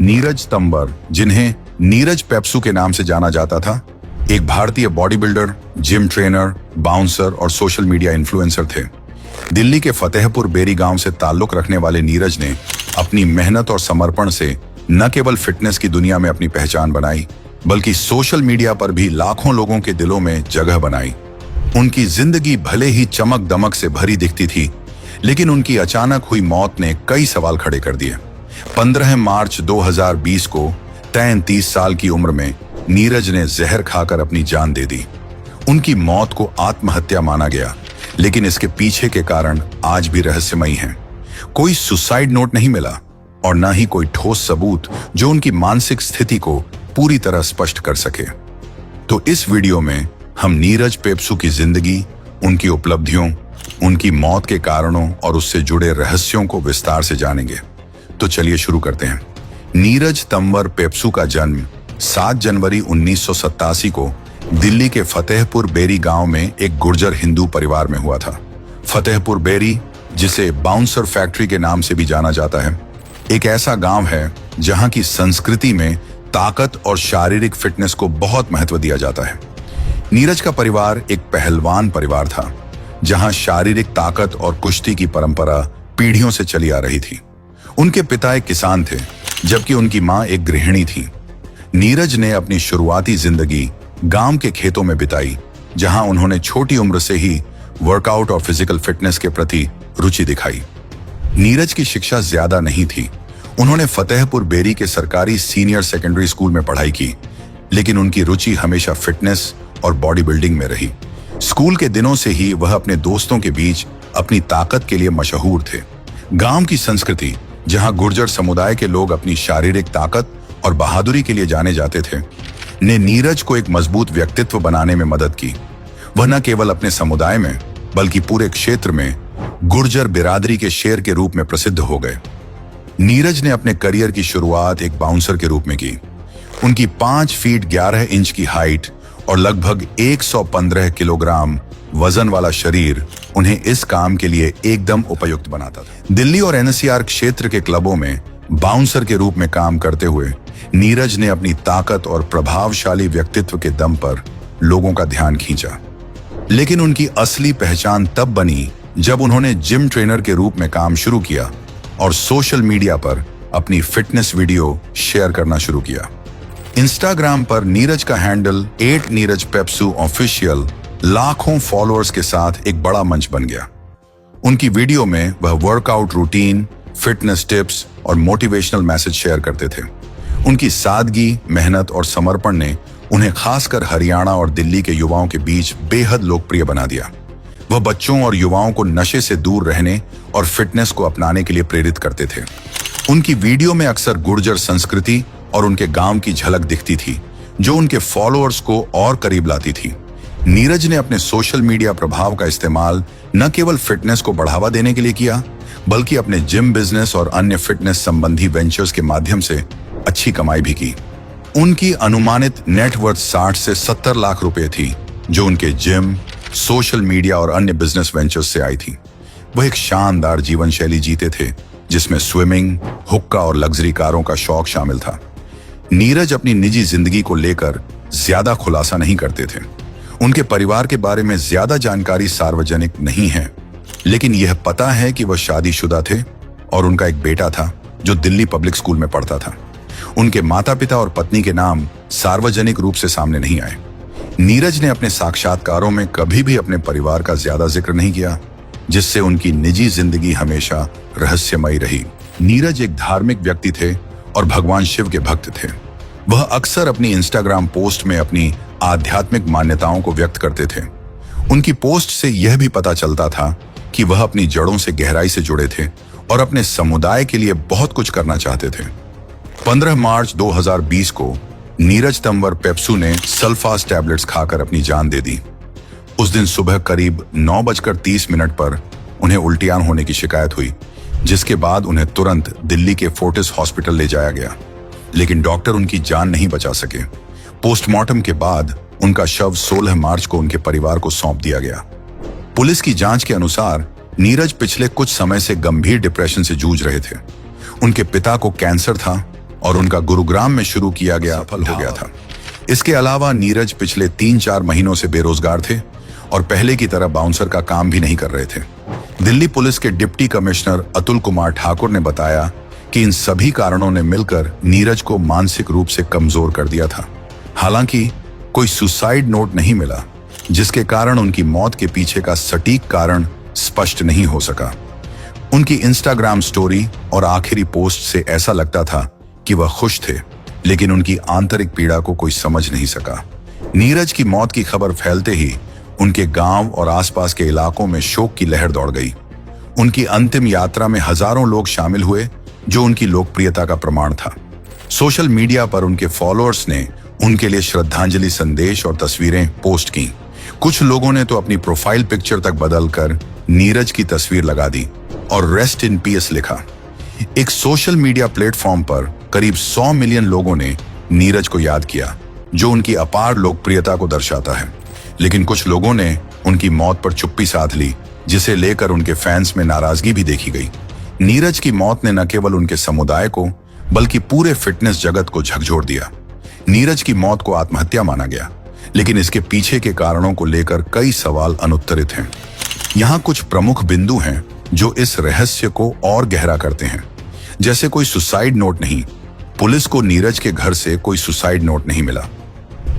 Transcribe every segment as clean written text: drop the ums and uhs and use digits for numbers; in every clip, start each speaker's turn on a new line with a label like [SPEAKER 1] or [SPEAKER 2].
[SPEAKER 1] नीरज तंवर, जिन्हें नीरज पेप्सू के नाम से जाना जाता था, एक भारतीय body builder, gym trainer, bouncer और सोशल मीडिया इन्फ्लुएंसर थे। दिल्ली के फतेहपुर बेरी गांव से ताल्लुक रखने वाले नीरज ने अपनी मेहनत और समर्पण से न केवल फिटनेस की दुनिया में अपनी पहचान बनाई, बल्कि सोशल मीडिया पर भी लाखों लोगों के दिलों में जगह बनाई। उनकी जिंदगी भले ही चमक दमक से भरी दिखती थी, लेकिन उनकी अचानक हुई मौत ने कई सवाल खड़े कर दिए। 15 मार्च 2020 को 33 साल की उम्र में नीरज ने जहर खाकर अपनी जान दे दी। उनकी मौत को आत्महत्या माना गया, लेकिन इसके पीछे के कारण आज भी रहस्यमयी हैं। कोई सुसाइड नोट नहीं मिला और न ही कोई ठोस सबूत जो उनकी मानसिक स्थिति को पूरी तरह स्पष्ट कर सके। तो इस वीडियो में हम नीरज पेप्सू की जिंदगी, उनकी उपलब्धियों, उनकी मौत के कारणों और उससे जुड़े रहस्यों को विस्तार से जानेंगे। तो चलिए शुरू करते हैं। नीरज तंवर पेप्सू का जन्म 7 जनवरी 1987 को दिल्ली के फतेहपुर बेरी गांव में एक गुर्जर हिंदू परिवार में हुआ था। फतेहपुर बेरी, जिसे बाउंसर फैक्ट्री के नाम से भी जाना जाता है, एक ऐसा गांव है जहां की संस्कृति में ताकत और शारीरिक फिटनेस को बहुत महत्व दिया जाता है। नीरज का परिवार एक पहलवान परिवार था, जहां शारीरिक ताकत और कुश्ती की परंपरा पीढ़ियों से चली आ रही थी। उनके पिता एक किसान थे, जबकि उनकी मां एक गृहिणी थी। नीरज ने अपनी शुरुआती जिंदगी गांव के खेतों में बिताई, जहां उन्होंने छोटी उम्र से ही वर्कआउट और फिजिकल फिटनेस के प्रति रुचि दिखाई। नीरज की शिक्षा ज्यादा नहीं थी। उन्होंने फतेहपुर बेरी के सरकारी सीनियर सेकेंडरी स्कूल में पढ़ाई की, लेकिन उनकी रुचि हमेशा फिटनेस और बॉडी बिल्डिंग में रही। स्कूल के दिनों से ही वह अपने दोस्तों के बीच अपनी ताकत के लिए मशहूर थे। गांव की संस्कृति, जहां गुर्जर समुदाय के लोग अपनी शारीरिक ताकत और बहादुरी के लिए जाने जाते थे, ने नीरज को एक मजबूत व्यक्तित्व बनाने में मदद की। वह न केवल अपने समुदाय में, बल्कि पूरे क्षेत्र में गुर्जर बिरादरी के शेर के रूप में प्रसिद्ध हो गए। नीरज ने अपने करियर की शुरुआत एक बाउंसर के रूप में की। उनकी 5 फीट 11 इंच की हाइट और लगभग 115 किलोग्राम वजन वाला शरीर उन्हें इस काम के लिए एकदम उपयुक्त बनाता था। दिल्ली और एनसीआर क्षेत्र के क्लबों में बाउंसर के रूप में काम करते हुए नीरज ने अपनी ताकत और प्रभावशाली व्यक्तित्व के दम पर लोगों का ध्यान खींचा। लेकिन उनकी असली पहचान तब बनी जब उन्होंने जिम ट्रेनर के रूप में काम शुरू किया और सोशल मीडिया पर अपनी फिटनेस वीडियो शेयर करना शुरू किया। इंस्टाग्राम पर नीरज का हैंडल नीरज पेप्सू ऑफिशियल लाखों फॉलोअर्स के साथ एक बड़ा मंच बन गया। उनकी वीडियो में वह वर्कआउट रूटीन, फिटनेस टिप्स और मोटिवेशनल मैसेज शेयर करते थे। उनकी सादगी, मेहनत और समर्पण ने उन्हें खासकर हरियाणा और दिल्ली के युवाओं के बीच बेहद लोकप्रिय बना दिया। वह बच्चों और युवाओं को नशे से दूर रहने और फिटनेस को अपनाने के लिए प्रेरित करते थे। उनकी वीडियो में अक्सर गुर्जर संस्कृति और उनके गांव की झलक दिखती थी, जो उनके फॉलोअर्स को और करीब लाती थी। नीरज ने अपने सोशल मीडिया प्रभाव का इस्तेमाल न केवल फिटनेस को बढ़ावा देने के लिए किया, बल्कि अपने जिम बिजनेस और अन्य फिटनेस संबंधी वेंचर्स के माध्यम से अच्छी कमाई भी की। उनकी अनुमानित नेटवर्थ 60 से 70 लाख रुपए थी, जो उनके जिम, सोशल मीडिया और अन्य बिजनेस वेंचर्स से आई थी। वह एक शानदार जीवन शैली जीते थे, जिसमें स्विमिंग, हुक्का और लग्जरी कारों का शौक शामिल था। नीरज अपनी निजी जिंदगी को लेकर ज्यादा खुलासा नहीं करते थे। उनके परिवार के बारे में ज्यादा जानकारी सार्वजनिक नहीं है, लेकिन यह पता है कि वह शादीशुदा थे और उनका एक बेटा था जो दिल्ली पब्लिक स्कूल में पढ़ता था। उनके माता पिता और पत्नी के नाम सार्वजनिक रूप से सामने नहीं आए। नीरज ने अपने साक्षात्कारों में कभी भी अपने परिवार का ज्यादा जिक्र नहीं किया, जिससे उनकी निजी जिंदगी हमेशा रहस्यमयी रही। नीरज एक धार्मिक व्यक्ति थे और भगवान शिव के भक्त थे। वह अक्सर अपनी इंस्टाग्राम पोस्ट में अपनी आध्यात्मिक मान्यताओं को व्यक्त करते थे। उनकी पोस्ट से यह भी पता चलता था कि वह अपनी जड़ों से गहराई से जुड़े थे और अपने समुदाय के लिए बहुत कुछ करना चाहते थे। 15 मार्च 2020 को नीरज तंवर पेप्सू ने सल्फास टैबलेट्स खाकर अपनी जान दे दी। उस दिन सुबह करीब 9:30 पर उन्हें उल्टियां होने की शिकायत हुई, जिसके बाद उन्हें तुरंत दिल्ली के फोर्टिस हॉस्पिटल ले जाया गया, लेकिन डॉक्टर उनकी जान नहीं बचा सके। पोस्टमार्टम के बाद उनका शव 16 मार्च को उनके परिवार को सौंप दिया गया। पुलिस की जांच के अनुसार नीरज पिछले कुछ समय से गंभीर डिप्रेशन से जूझ रहे थे। उनके पिता को कैंसर था और उनका गुरुग्राम में शुरू किया गया सफल हो गया था। इसके अलावा नीरज पिछले 3-4 महीनों से बेरोजगार थे और पहले की तरह बाउंसर का काम भी नहीं कर रहे थे। दिल्ली पुलिस के डिप्टी कमिश्नर अतुल कुमार ठाकुर ने बताया कि इन सभी कारणों ने मिलकर नीरज को मानसिक रूप से कमजोर कर दिया था। हालांकि कोई सुसाइड नोट नहीं मिला, जिसके कारण उनकी मौत के पीछे का सटीक कारण स्पष्ट नहीं हो सका। उनकी इंस्टाग्राम स्टोरी और आखिरी पोस्ट से ऐसा लगता था कि वह खुश थे, लेकिन उनकी आंतरिक पीड़ा को कोई समझ नहीं सका। नीरज की मौत की खबर फैलते ही उनके गांव और आसपास के इलाकों में शोक की लहर दौड़ गई। उनकी अंतिम यात्रा में हजारों लोग शामिल हुए, जो उनकी लोकप्रियता का प्रमाण था। सोशल मीडिया पर उनके फॉलोअर्स ने उनके लिए श्रद्धांजलि संदेश और तस्वीरें पोस्ट की। कुछ लोगों ने तो अपनी प्रोफाइल पिक्चर तक बदलकर नीरज की तस्वीर लगा दी और रेस्ट इन पीस लिखा। एक सोशल मीडिया प्लेटफॉर्म पर करीब 100 मिलियन लोगों ने नीरज को याद किया, जो उनकी अपार लोकप्रियता को दर्शाता है। लेकिन कुछ लोगों ने उनकी मौत पर चुप्पी साध ली, जिसे लेकर उनके फैंस में नाराजगी भी देखी गई। नीरज की मौत ने न केवल उनके समुदाय को बल्कि पूरे फिटनेस जगत को झकझोर दिया। नीरज की मौत को आत्महत्या माना गया, लेकिन इसके पीछे के कारणों को लेकर कई सवाल अनुत्तरित हैं। यहाँ कुछ प्रमुख बिंदु हैं जो इस रहस्य को और गहरा करते हैं। जैसे कोई सुसाइड नोट नहीं, पुलिस को नीरज के घर से कोई सुसाइड नोट नहीं मिला।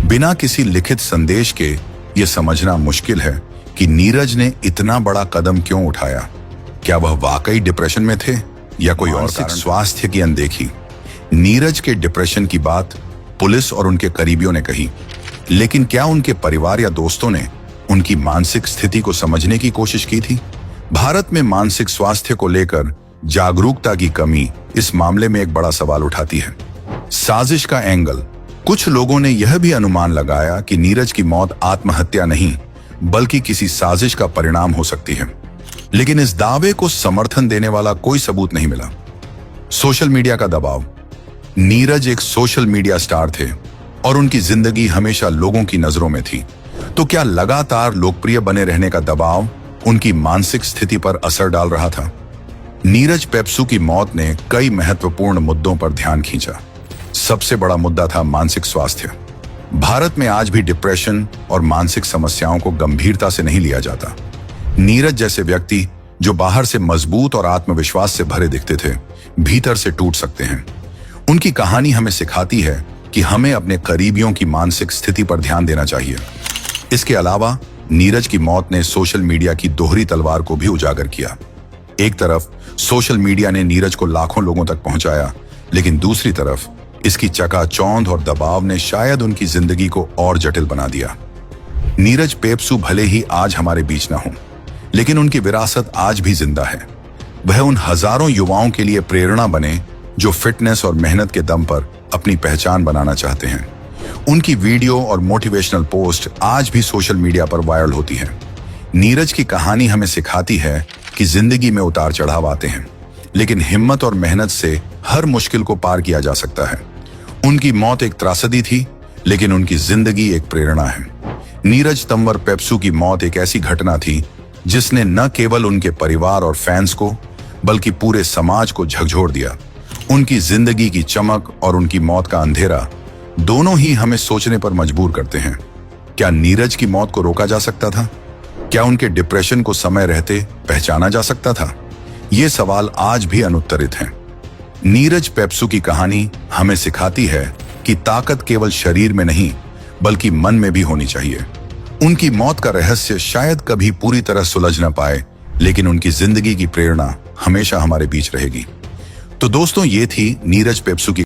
[SPEAKER 1] बिना किसी लिखित संदेश के यह समझना मुश्किल है कि नीरज ने इतना बड़ा कदम क्यों उठाया। क्या वह वाकई डिप्रेशन में थे या कोई और कारण? स्वास्थ्य की अनदेखी। नीरज के डिप्रेशन की बात पुलिस और उनके करीबियों ने कही, लेकिन क्या उनके परिवार या दोस्तों ने उनकी मानसिक स्थिति को समझने की कोशिश की थी? भारत में मानसिक स्वास्थ्य को लेकर जागरूकता की कमी इस मामले में एक बड़ा सवाल उठाती है। साजिश का एंगल। कुछ लोगों ने यह भी अनुमान लगाया कि नीरज की मौत आत्महत्या नहीं बल्कि किसी साजिश का परिणाम हो सकती है, लेकिन इस दावे को समर्थन देने वाला कोई सबूत नहीं मिला। सोशल मीडिया का दबाव। नीरज एक सोशल मीडिया स्टार थे और उनकी जिंदगी हमेशा लोगों की नजरों में थी। तो क्या लगातार लोकप्रिय बने रहने का दबाव उनकी मानसिक स्थिति पर असर डाल रहा था? नीरज पेप्सू की मौत ने कई महत्वपूर्ण मुद्दों पर ध्यान खींचा। सबसे बड़ा मुद्दा था मानसिक स्वास्थ्य। भारत में आज भी डिप्रेशन और मानसिक समस्याओं को गंभीरता से नहीं लिया जाता। नीरज जैसे व्यक्ति जो बाहर से मजबूत और आत्मविश्वास से भरे दिखते थे, भीतर से टूट सकते हैं। उनकी कहानी हमें सिखाती है कि हमें अपने करीबियों की मानसिक स्थिति पर ध्यान देना चाहिए। इसके अलावा नीरज की मौत ने सोशल मीडिया की दोहरी तलवार को भी उजागर किया। एक तरफ सोशल मीडिया ने नीरज को लाखों लोगों तक पहुंचाया, लेकिन दूसरी तरफ इसकी चकाचौंध और दबाव ने शायद उनकी जिंदगी को और जटिल बना दिया। नीरज पेप्सू भले ही आज हमारे बीच ना हो, लेकिन उनकी विरासत आज भी जिंदा है। वह उन हजारों युवाओं के लिए प्रेरणा बने जो फिटनेस और मेहनत के दम पर अपनी पहचान बनाना चाहते हैं। उनकी वीडियो और मोटिवेशनल पोस्ट आज भी सोशल मीडिया पर वायरल होती हैं। नीरज की कहानी हमें सिखाती है कि जिंदगी में उतार चढ़ाव आते हैं, लेकिन हिम्मत और मेहनत से हर मुश्किल को पार किया जा सकता है। उनकी मौत एक त्रासदी थी, लेकिन उनकी जिंदगी एक प्रेरणा है। नीरज तंवर पेप्सू की मौत एक ऐसी घटना थी जिसने न केवल उनके परिवार और फैंस को बल्कि पूरे समाज को झकझोर दिया। उनकी जिंदगी की चमक और उनकी मौत का अंधेरा दोनों ही हमें सोचने पर मजबूर करते हैं। क्या नीरज की मौत को रोका जा सकता था? क्या उनके डिप्रेशन को समय रहते पहचाना जा सकता था? ये सवाल आज भी अनुत्तरित हैं। नीरज पेप्सू की कहानी हमें सिखाती है कि ताकत केवल शरीर में नहीं बल्कि मन में भी होनी चाहिए। उनकी मौत का रहस्य शायद कभी पूरी तरह सुलझ न पाए, लेकिन उनकी जिंदगी की प्रेरणा हमेशा हमारे बीच रहेगी। तो दोस्तों, ये थी नीरज पेप्सू की